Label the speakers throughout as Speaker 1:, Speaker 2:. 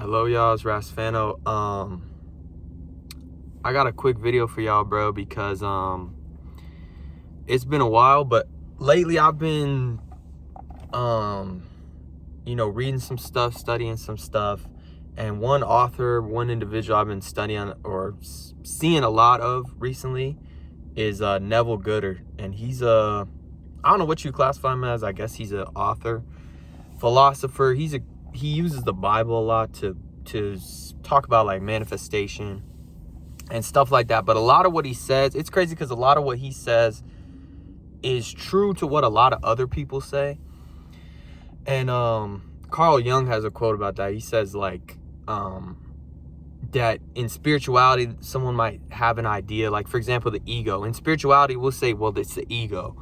Speaker 1: Hello, y'all. It's Phanto. I got a quick video for y'all, bro, because it's been a while, but lately I've been reading some stuff, studying some stuff, and one individual I've been studying or seeing a lot of recently is Neville Goddard, and he's I don't know what you classify him as. I guess he's an author, philosopher. He uses the Bible a lot to talk about like manifestation and stuff like that. But a lot of what he says, it's crazy because a lot of what he says is true to what a lot of other people say. And Carl Jung has a quote about that. He says like that in spirituality, someone might have an idea, like for example, the ego. In spirituality, we'll say, well, it's the ego.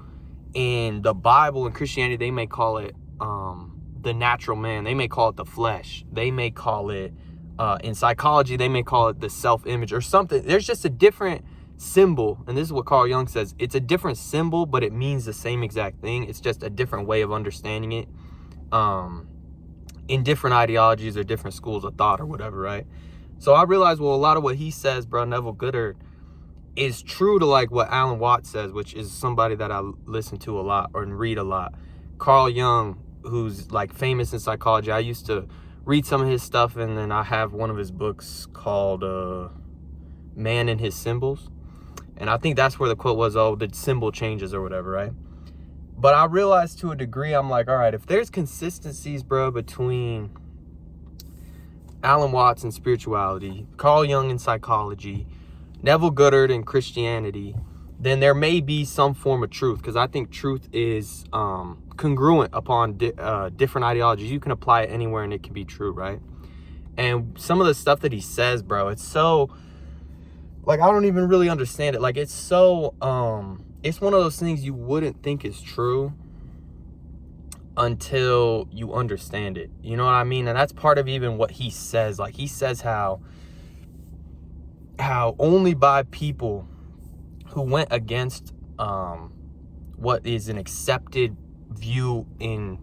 Speaker 1: In the Bible and Christianity, they may call it the natural man. They may call it the flesh. They may call it in psychology, they may call it the self-image or something. There's just a different symbol, and this is what Carl Jung says. It's a different symbol, but it means the same exact thing. It's just a different way of understanding it in different ideologies or different schools of thought or whatever, right? So I realized, well, a lot of what he says, bro, Neville Goddard, is true to like what Alan Watts says, which is somebody that I listen to a lot or read a lot. Carl Jung, who's like famous in psychology. I used to read some of his stuff, and then I have one of his books called Man and His Symbols. And I think that's where the quote was, oh, the symbol changes or whatever, right? But I realized to a degree, I'm like, all right, if there's consistencies, bro, between Alan Watts and spirituality, Carl Jung and psychology, Neville Goddard and Christianity, then there may be some form of truth, because I think truth is congruent upon different ideologies. You can apply it anywhere and it can be true, right? And some of the stuff that he says, bro, it's so, like, I don't even really understand it. Like, it's so, it's one of those things you wouldn't think is true until you understand it. You know what I mean? And that's part of even what he says. Like, he says how only by people who went against what is an accepted view in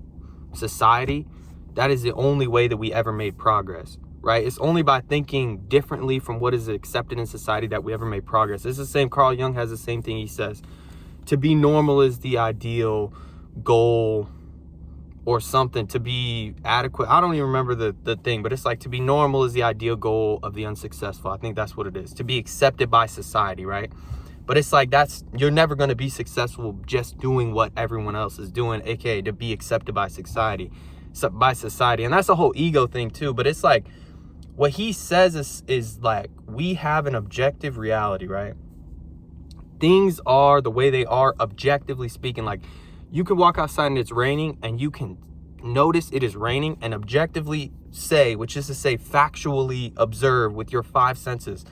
Speaker 1: society, that is the only way that we ever made progress, right? It's only by thinking differently from what is accepted in society that we ever made progress. It's the same. Carl Jung has the same thing. He says to be normal is the ideal goal or something. To be adequate, I don't even remember the thing, but it's like to be normal is the ideal goal of the unsuccessful. I think that's what it is. To be accepted by society, right? But it's like you're never going to be successful just doing what everyone else is doing, aka to be accepted by society. And that's a whole ego thing too. But it's like what he says is like we have an objective reality, right? Things are the way they are, objectively speaking. Like you can walk outside and it's raining, and you can notice it is raining and objectively say, which is to say factually observe with your five senses,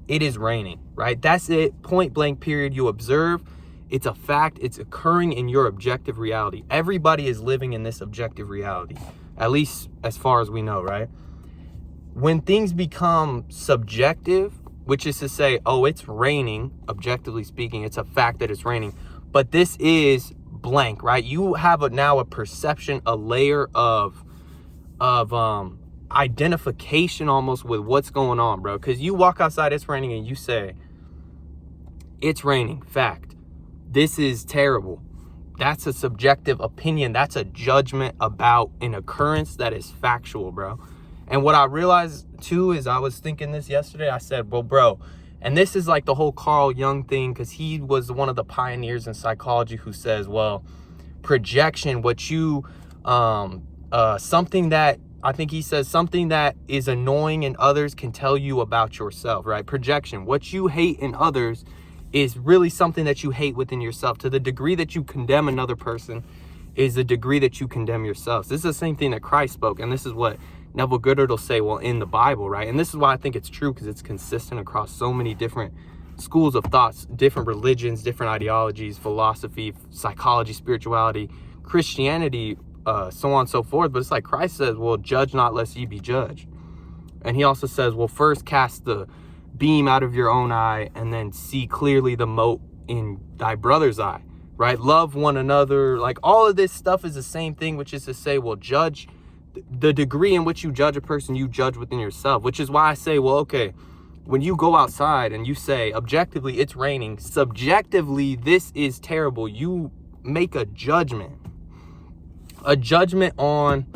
Speaker 1: it is raining, right? That's it. Point blank, period. You observe. It's a fact. It's occurring in your objective reality. Everybody is living in this objective reality, at least as far as we know, right? When things become subjective, which is to say, oh, it's raining, objectively speaking, it's a fact that it's raining, but this is blank, right? You have now a perception, a layer of identification almost with what's going on, bro. Because you walk outside, it's raining, and you say, it's raining, fact. This is terrible. That's a subjective opinion. That's a judgment about an occurrence that is factual, bro. And what I realized too is, I was thinking this yesterday. I said, well, bro, and this is like the whole Carl Jung thing, because he was one of the pioneers in psychology who says, well, projection, what you something that I think he says something that is annoying in others can tell you about yourself, right? Projection. What you hate in others is really something that you hate within yourself. To the degree that you condemn another person is the degree that you condemn yourself. This is the same thing that Christ spoke. And this is what Neville Goddard will say, well, in the Bible, right? And this is why I think it's true, because it's consistent across so many different schools of thoughts, different religions, different ideologies, philosophy, psychology, spirituality, Christianity, so on and so forth. But it's like Christ says, well, judge not lest ye be judged. And he also says, well, first cast the beam out of your own eye, and then see clearly the mote in thy brother's eye, right? Love one another. Like all of this stuff is the same thing, which is to say, well, judge the degree in which you judge a person, you judge within yourself, which is why I say, well, okay, when you go outside and you say, objectively, it's raining, subjectively, this is terrible, you make a judgment on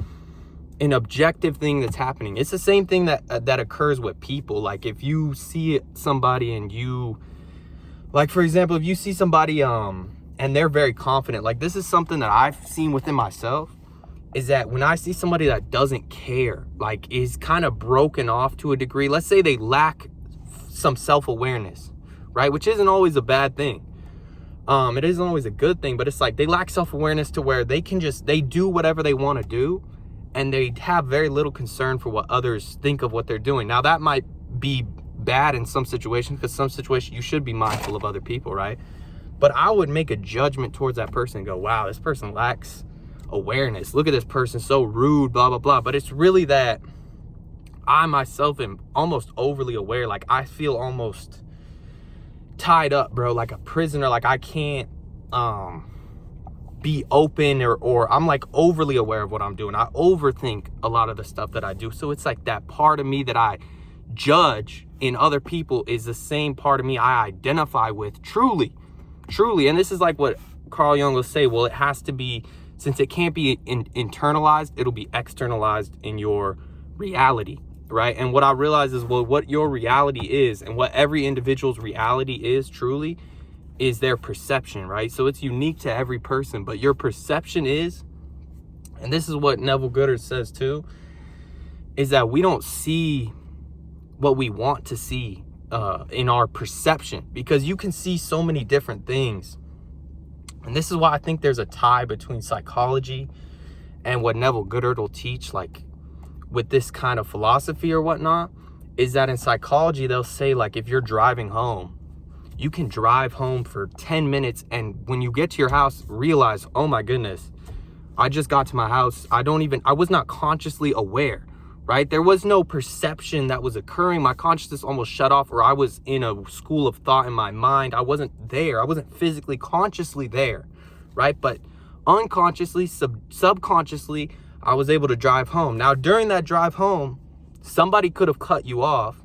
Speaker 1: an objective thing that's happening. It's the same thing that occurs with people. Like if you see somebody and you, like for example, if you see somebody and they're very confident, like this is something that I've seen within myself, is that when I see somebody that doesn't care, like is kind of broken off to a degree, let's say they lack some self-awareness, right? Which isn't always a bad thing. It isn't always a good thing, but it's like they lack self-awareness to where they do whatever they want to do, and they have very little concern for what others think of what they're doing. Now that might be bad in some situations, because some situations you should be mindful of other people, right? But I would make a judgment towards that person and go, wow, this person lacks awareness. Look at this person, so rude, blah, blah, blah. But it's really that I myself am almost overly aware. Like I feel almost tied up, bro, like a prisoner. Like I can't be open, or I'm like overly aware of what I'm doing. I overthink a lot of the stuff that I do. So it's like that part of me that I judge in other people is the same part of me I identify with truly. And this is like what Carl Jung will say, well, it has to be, since it can't be internalized, it'll be externalized in your reality, right? And what I realize is, well, what your reality is and what every individual's reality is truly is their perception, right? So it's unique to every person, but your perception is, and this is what Neville Goddard says too, is that we don't see what we want to see in our perception, because you can see so many different things. And this is why I think there's a tie between psychology and what Neville Goddard will teach, like with this kind of philosophy or whatnot, is that in psychology, they'll say, like, if you're driving home, you can drive home for 10 minutes. And when you get to your house, realize, oh my goodness, I just got to my house. I was not consciously aware, right? There was no perception that was occurring. My consciousness almost shut off, or I was in a school of thought in my mind. I wasn't there. I wasn't physically, consciously there, right? But unconsciously, subconsciously, I was able to drive home. Now, during that drive home, somebody could have cut you off.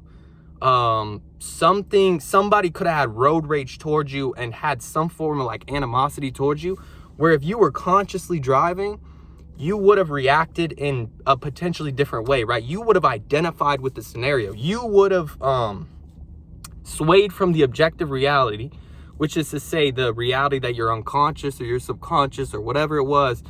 Speaker 1: Somebody could have had road rage towards you and had some form of like animosity towards you, where if you were consciously driving, you would have reacted in a potentially different way, right? You would have identified with the scenario. You would have swayed from the objective reality, which is to say the reality that your unconscious or your subconscious or whatever it was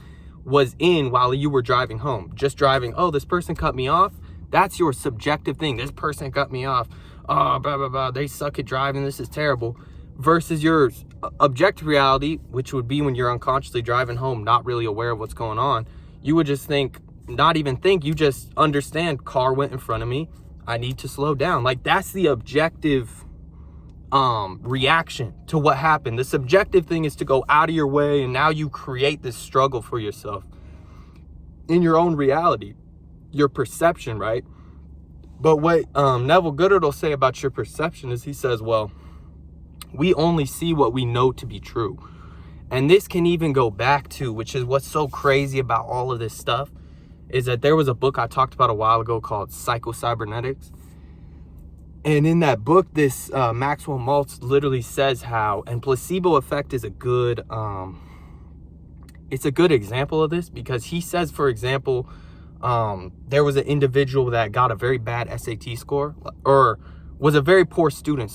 Speaker 1: in while you were driving home. Just driving, oh, this person cut me off. That's your subjective thing. This person cut me off. Oh, blah, blah, blah. They suck at driving. This is terrible. Versus your objective reality, which would be when you're unconsciously driving home, not really aware of what's going on. You would just think, not even think, you just understand, car went in front of me, I need to slow down. Like that's the objective reaction to what happened. The subjective thing is to go out of your way, and now you create this struggle for yourself in your own reality, your perception, right? But what Neville Goddard will say about your perception is, he says, well, we only see what we know to be true. And this can even go back to, which is what's so crazy about all of this stuff, is that there was a book I talked about a while ago called Cybernetics. And in that book, this Maxwell malts literally says how, and placebo effect is a good, it's a good example of this, because he says, for example, there was an individual that got a very bad SAT score, or was a very poor student,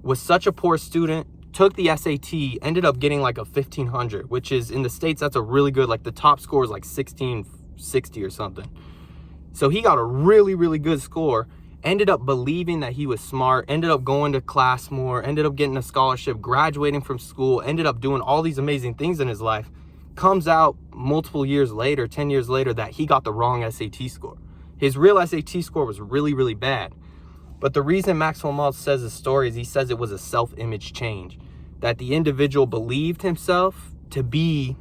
Speaker 1: was such a poor student, took the SAT, ended up getting like a 1500, which is in the States, that's a really good, like the top score is like 1660 or something. So he got a really, really good score, ended up believing that he was smart, ended up going to class more, ended up getting a scholarship, graduating from school, ended up doing all these amazing things in his life. Comes out multiple years later, 10 years later, that he got the wrong SAT score. His real SAT score was really, really bad. But the reason Maxwell Maltz says the story is he says it was a self-image change, that the individual believed himself to be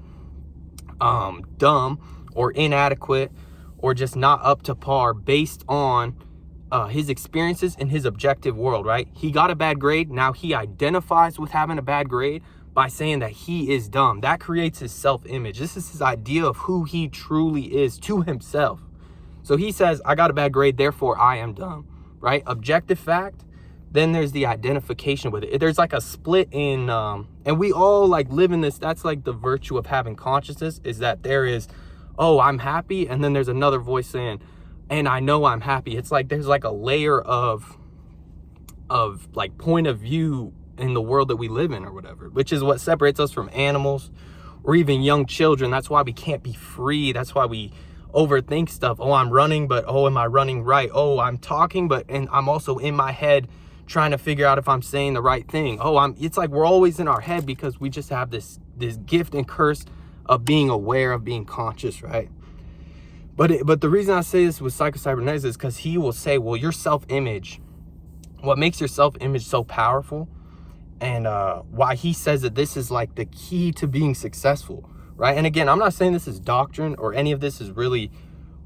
Speaker 1: dumb or inadequate or just not up to par based on his experiences in his objective world, right? He got a bad grade. Now he identifies with having a bad grade, by saying that he is dumb. That creates his self-image. This is his idea of who he truly is to himself. So he says, I got a bad grade, therefore I am dumb, right? Objective fact. Then there's the identification with it. There's like a split in, and we all like live in this. That's like the virtue of having consciousness, is that there is, oh, I'm happy. And then there's another voice saying, and I know I'm happy. It's like, there's like a layer of like point of view in the world that we live in or whatever, which is what separates us from animals or even young children. That's why we can't be free. That's why we overthink stuff. Oh, I'm running, but oh, am I running right? Oh, I'm talking, but, and I'm also in my head trying to figure out if I'm saying the right thing. Oh, it's like we're always in our head because we just have this gift and curse of being aware, of being conscious, right? But the reason I say this with psycho-cybernetics is because he will say, well, your self-image, what makes your self-image so powerful, and why he says that this is like the key to being successful, right? And again, I'm not saying this is doctrine or any of this is really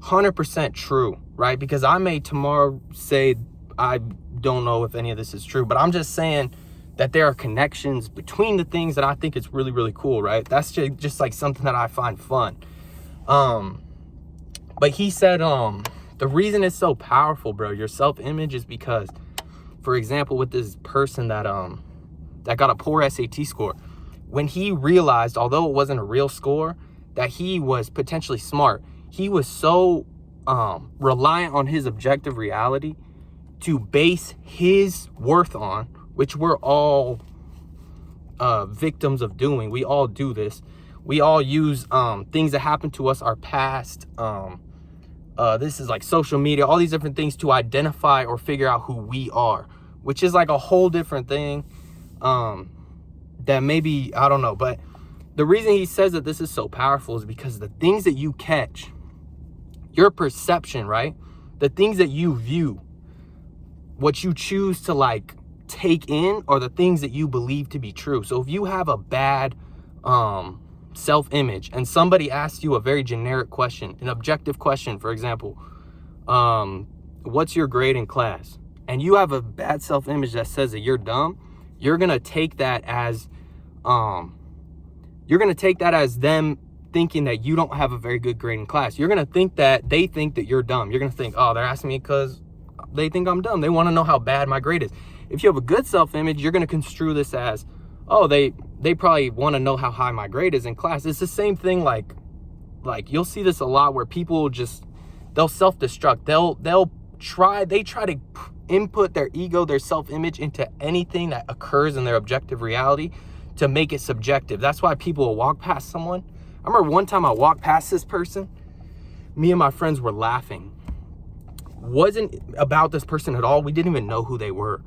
Speaker 1: 100% true, right? Because I may tomorrow say, I don't know if any of this is true, but I'm just saying that there are connections between the things that I think is really, really cool, right? That's just like something that I find fun. But he said, the reason it's so powerful, bro, your self-image, is because, for example, with this person that got a poor SAT score, when he realized, although it wasn't a real score, that he was potentially smart, he was so reliant on his objective reality to base his worth on, which we're all victims of doing. We all do this. We all use things that happen to us, our past. This is like social media, all these different things to identify or figure out who we are, which is like a whole different thing. That maybe, I don't know, but the reason he says that this is so powerful is because the things that you catch, your perception, right? The things that you view, what you choose to like take in, are the things that you believe to be true. So if you have a bad self-image and somebody asks you a very generic question, an objective question, for example, what's your grade in class? And you have a bad self-image that says that you're dumb, you're gonna take that as them thinking that you don't have a very good grade in class. You're gonna think that they think that you're dumb. You're gonna think, oh, they're asking me because they think I'm dumb. They want to know how bad my grade is. If you have a good self-image, you're gonna construe this as, oh, they probably want to know how high my grade is in class. It's the same thing. Like you'll see this a lot where people they'll self-destruct. They try to input their ego, their self-image into anything that occurs in their objective reality to make it subjective. That's why people will walk past someone. I remember one time I walked past this person, me and my friends were laughing. Wasn't about this person at all. We didn't even know who they were.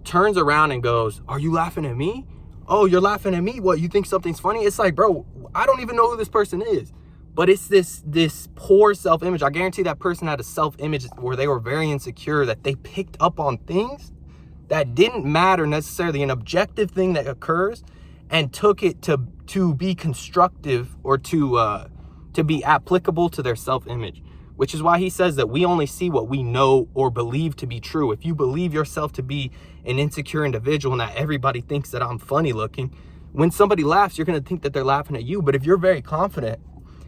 Speaker 1: Turns around and goes, are you laughing at me? Oh, you're laughing at me? What, you think something's funny? It's like, bro, I don't even know who this person is. But it's this poor self-image. I guarantee that person had a self-image where they were very insecure, that they picked up on things that didn't matter necessarily, an objective thing that occurs, and took it to be constructive or to be applicable to their self-image. Which is why he says that we only see what we know or believe to be true. If you believe yourself to be an insecure individual and that everybody thinks that I'm funny looking, when somebody laughs, you're going to think that they're laughing at you. But if you're very confident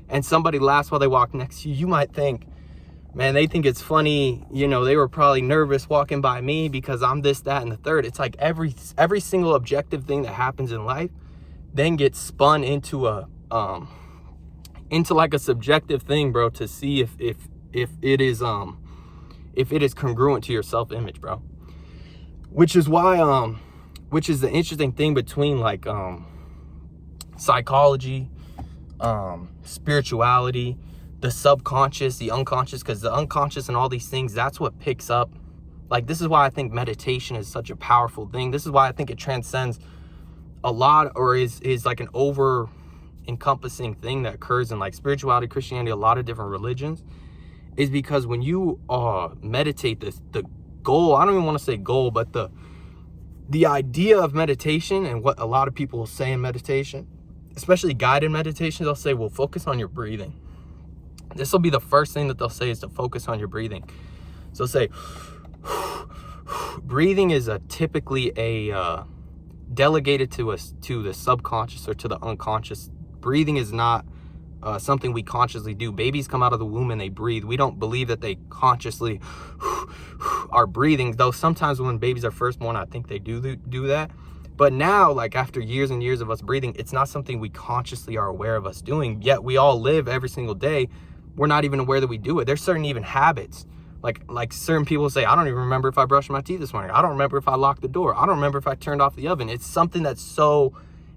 Speaker 1: and somebody laughs while they walk next to you, you might think, man, they think it's funny. You know, they were probably nervous walking by me because I'm this, that, and the third. It's like every single objective thing that happens in life then gets spun into like a subjective thing, bro, to see if it is congruent to your self-image, bro. Which is why which is the interesting thing between like psychology, spirituality, the subconscious, the unconscious, because the unconscious and all these things, that's what picks up. Like, this is why I think meditation is such a powerful thing. This is why I think it transcends a lot, or is like an over encompassing thing that occurs in like spirituality, Christianity, a lot of different religions, is because when you meditate, the goal, I don't even want to say goal, but the idea of meditation, and what a lot of people will say in meditation, especially guided meditation, they'll say, well, focus on your breathing. This will be the first thing that they'll say, is to focus on your breathing. So say breathing is typically a delegated to us, to the subconscious or to the unconscious. Breathing is not something we consciously do. Babies come out of the womb and they breathe. We don't believe that they consciously are breathing, though sometimes when babies are first born, I think they do that. But now, like after years and years of us breathing, it's not something we consciously are aware of us doing. Yet we all live every single day. We're not even aware that we do it. There's certain even habits. Like certain people say, I don't even remember if I brushed my teeth this morning. I don't remember if I locked the door. I don't remember if I turned off the oven. It's something that's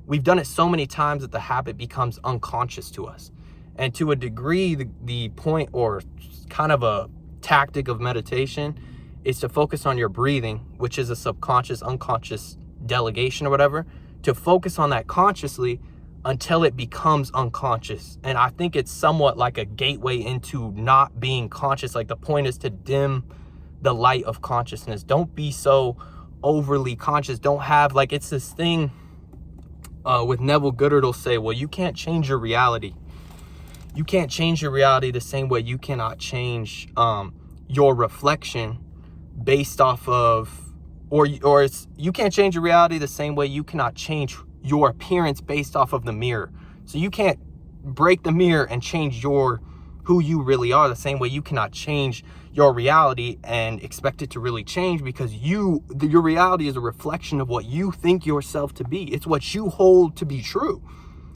Speaker 1: we've done it so many times that the habit becomes unconscious to us. And to a degree, the point or kind of a tactic of meditation is to focus on your breathing, which is a subconscious, unconscious delegation or whatever, to focus on that consciously until it becomes unconscious. And I think it's somewhat like a gateway into not being conscious. Like the point is to dim the light of consciousness. Don't be so overly conscious. Don't have, like, it's this thing with Neville Goddard will say, well, you can't change your reality. You can't change your reality the same way you cannot change your reflection based off of, you can't change your reality the same way you cannot change your appearance based off of the mirror. So you can't break the mirror and change who you really are the same way you cannot change your reality and expect it to really change, because your reality is a reflection of what you think yourself to be. It's what you hold to be true,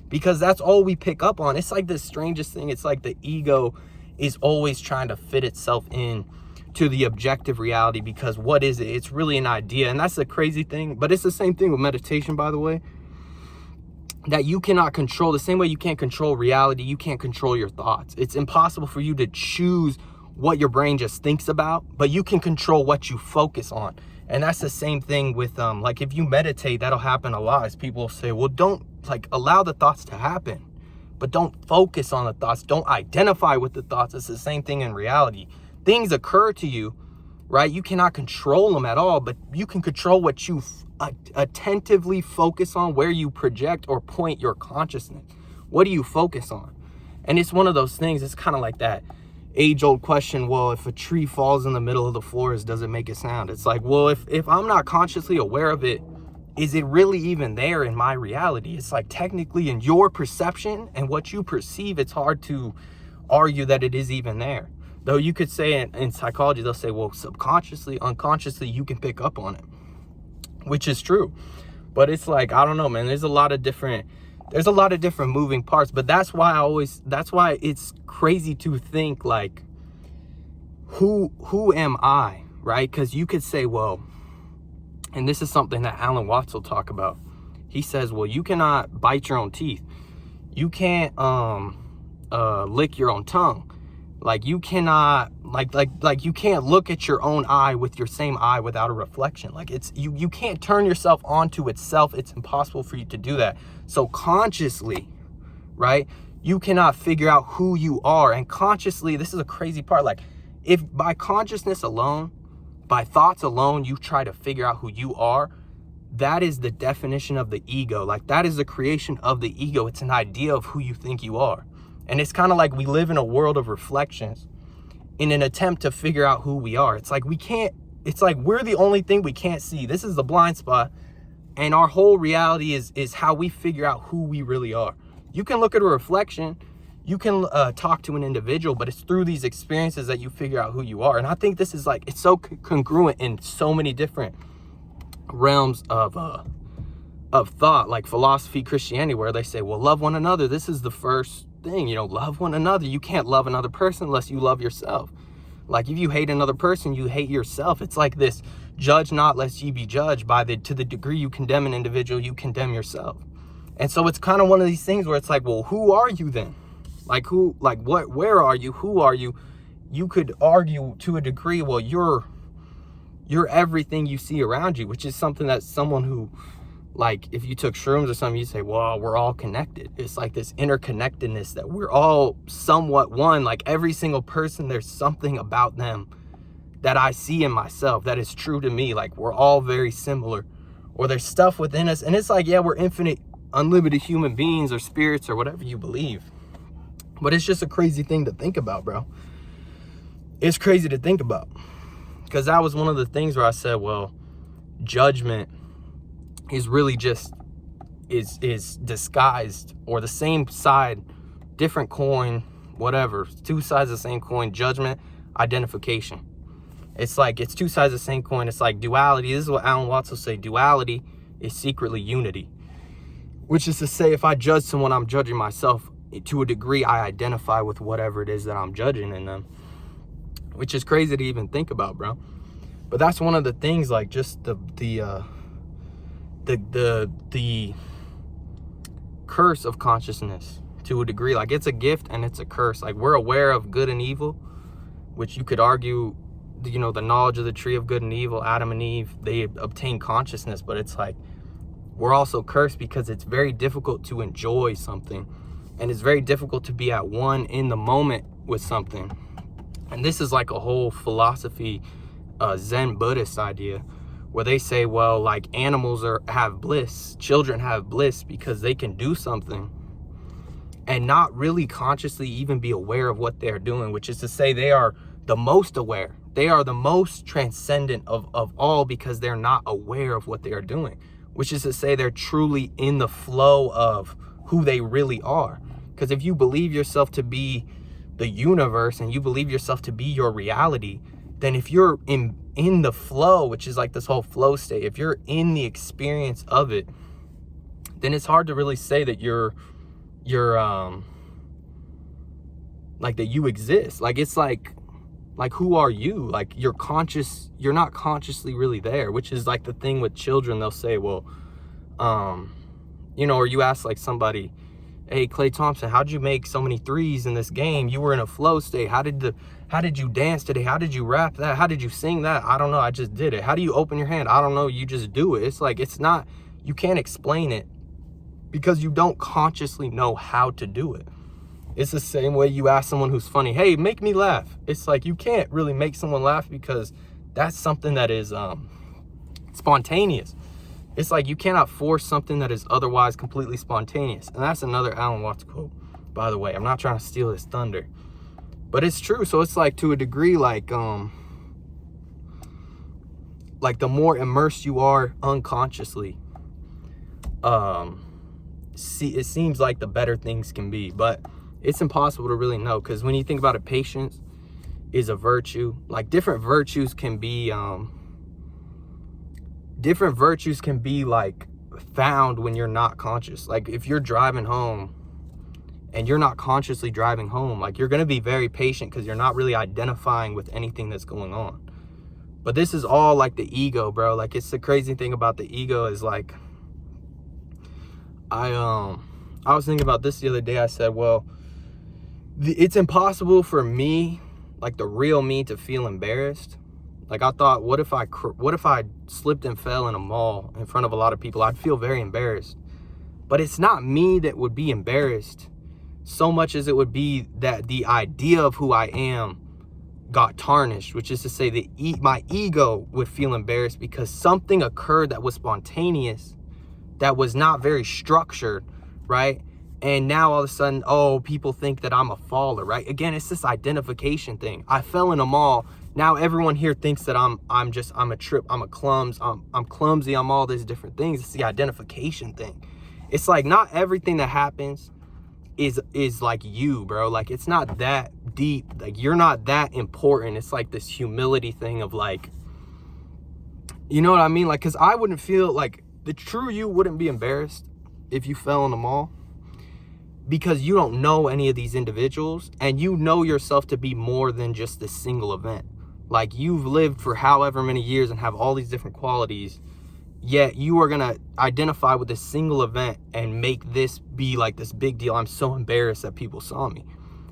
Speaker 1: because that's all we pick up on. It's like the strangest thing. It's like the ego is always trying to fit itself in to the objective reality, because what is it? It's really an idea. And that's the crazy thing. But it's the same thing with meditation, by the way, that you cannot control. The same way you can't control reality, you can't control your thoughts. It's impossible for you to choose what your brain just thinks about, but you can control what you focus on. And that's the same thing with like if you meditate, that'll happen a lot. As people say, well, don't allow the thoughts to happen, but don't focus on the thoughts. Don't identify with the thoughts. It's the same thing in reality. Things occur to you, right? You cannot control them at all, but you can control what you attentively focus on, where you project or point your consciousness. What do you focus on? And it's one of those things. It's kind of like that age-old question, well, if a tree falls in the middle of the forest, does it make a sound? It's like, well, if I'm not consciously aware of it, is it really even there in my reality? It's like technically in your perception and what you perceive, it's hard to argue that it is even there. Though you could say in psychology, they'll say, well, subconsciously, unconsciously, you can pick up on it, which is true. But it's like, I don't know, man, there's a lot of different moving parts. But that's why it's crazy to think like, who am I, right? Because you could say, well, and this is something that Alan Watts will talk about. He says, well, you cannot bite your own teeth. You can't lick your own tongue. Like you cannot, like you can't look at your own eye with your same eye without a reflection. Like it's, you can't turn yourself onto itself. It's impossible for you to do that. So consciously, right, you cannot figure out who you are. And consciously, this is a crazy part. Like if by consciousness alone, by thoughts alone, you try to figure out who you are, that is the definition of the ego. Like that is the creation of the ego. It's an idea of who you think you are. And it's kind of like we live in a world of reflections in an attempt to figure out who we are. It's like it's like we're the only thing we can't see. This is the blind spot. And our whole reality is how we figure out who we really are. You can look at a reflection. You can talk to an individual, but it's through these experiences that you figure out who you are. And I think this is like, it's so congruent in so many different realms of thought, like philosophy, Christianity, where they say, well, love one another. This is the first thing, love one another. You can't love another person unless you love yourself. Like if you hate another person, you hate yourself. It's like this, judge not lest ye be judged. To the degree you condemn an individual, you condemn yourself. And so it's kind of one of these things where it's like, well, who are you then? Like where are you? Who are you? You could argue to a degree, well, you're everything you see around you, which is something that someone who, like if you took shrooms or something, you say, well, we're all connected. It's like this interconnectedness that we're all somewhat one. Like every single person, there's something about them that I see in myself that is true to me. Like we're all very similar, or there's stuff within us. And it's like, yeah, we're infinite, unlimited human beings or spirits or whatever you believe. But it's just a crazy thing to think about, bro. It's crazy to think about, because that was one of the things where I said, well, judgment is really just is disguised, or the same side, different coin, whatever, two sides of the same coin, judgment, identification. It's like, it's two sides of the same coin. It's like duality. This is what Alan Watts will say. Duality is secretly unity, which is to say, if I judge someone, I'm judging myself. To a degree, I identify with whatever it is that I'm judging in them, which is crazy to even think about, bro. But that's one of the things, like, just the curse of consciousness, to a degree. Like, it's a gift and it's a curse. Like, we're aware of good and evil, which you could argue, you know, the knowledge of the tree of good and evil, Adam and Eve, they obtain consciousness. But it's like, we're also cursed because it's very difficult to enjoy something, and it's very difficult to be at one in the moment with something. And this is like a whole philosophy, Zen Buddhist idea, where they say, well, like, animals have bliss, children have bliss because they can do something and not really consciously even be aware of what they're doing, which is to say, they are the most aware. They are the most transcendent of all, because they're not aware of what they are doing, which is to say, they're truly in the flow of who they really are. Because if you believe yourself to be the universe and you believe yourself to be your reality, then if you're in the flow, which is like this whole flow state, if you're in the experience of it, then it's hard to really say that you're like, that you exist. Like, it's like who are you? Like, you're not consciously really there, which is like the thing with children. They'll say, well, you know, or you ask like somebody, hey, Klay Thompson, how'd you make so many threes in this game? You were in a flow state. How did you dance today? How did you rap that? How did you sing that? I don't know. I just did it. How do you open your hand? I don't know. You just do it. It's like, it's not, you can't explain it because you don't consciously know how to do it. It's the same way you ask someone who's funny, hey, make me laugh. It's like, you can't really make someone laugh because that's something that is spontaneous. It's like, you cannot force something that is otherwise completely spontaneous. And that's another Alan Watts quote, by the way. I'm not trying to steal his thunder, but it's true. So it's like, to a degree, like the more immersed you are unconsciously, it seems like the better things can be. But it's impossible to really know, because when you think about it, patience is a virtue. Like, different virtues can be like found when you're not conscious. Like, if you're driving home and you're not consciously driving home, like, you're going to be very patient because you're not really identifying with anything that's going on. But this is all like the ego, bro. Like, it's the crazy thing about the ego is, like, I was thinking about this the other day. I said, well, it's impossible for me, like the real me, to feel embarrassed. Like, I thought, what if I slipped and fell in a mall in front of a lot of people? I'd feel very embarrassed. But it's not me that would be embarrassed so much as it would be that the idea of who I am got tarnished, which is to say that my ego would feel embarrassed because something occurred that was spontaneous, that was not very structured, right? And now all of a sudden, oh, people think that I'm a faller, right? Again, it's this identification thing. I fell in a mall. Now everyone here thinks that I'm a trip, I'm clumsy, I'm all these different things. It's the identification thing. It's like, not everything that happens is like you, bro. Like, it's not that deep. Like, you're not that important. It's like this humility thing of, like, you know what I mean? Like, because I wouldn't feel like, the true you wouldn't be embarrassed if you fell in the mall, because you don't know any of these individuals, and you know yourself to be more than just this single event. Like, you've lived for however many years and have all these different qualities, yet you are gonna identify with this single event and make this be like this big deal. I'm so embarrassed that people saw me.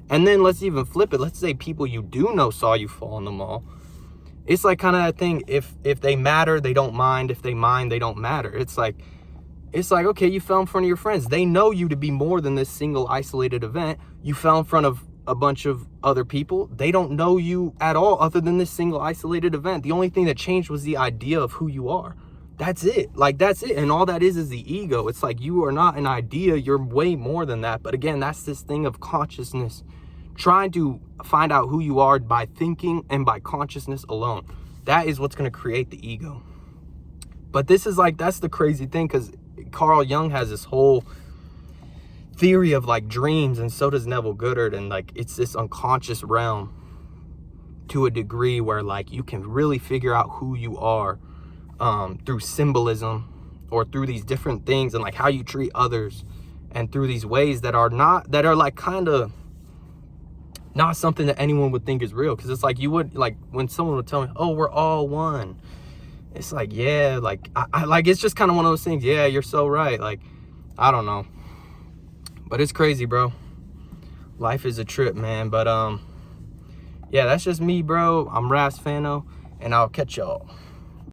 Speaker 1: And then let's even flip it. Let's say people you do know saw you fall in the mall. It's like kind of that thing, if they matter, they don't mind. If they mind, they don't matter. It's like, okay, you fell in front of your friends. They know you to be more than this single isolated event. You fell in front of a bunch of other people. They don't know you at all other than this single isolated event. The only thing that changed was the idea of who you are. That's it. Like, that's it. And all that is the ego. It's like, you are not an idea. You're way more than that. But again, that's this thing of consciousness, trying to find out who you are by thinking and by consciousness alone. That is what's going to create the ego. But this is like, that's the crazy thing, because Carl Jung has this whole theory of like dreams, and so does Neville Goddard, and like it's this unconscious realm to a degree where like you can really figure out who you are through symbolism, or through these different things, and like how you treat others, and through these ways that are like kind of not something that anyone would think is real. Because it's like, you would, like, when someone would tell me, oh, we're all one, it's like, yeah, like I like, it's just kind of one of those things. Yeah, you're so right. Like, I don't know, but it's crazy, bro. Life is a trip, man. But yeah, that's just me, bro. I'm Phanto, and I'll catch y'all.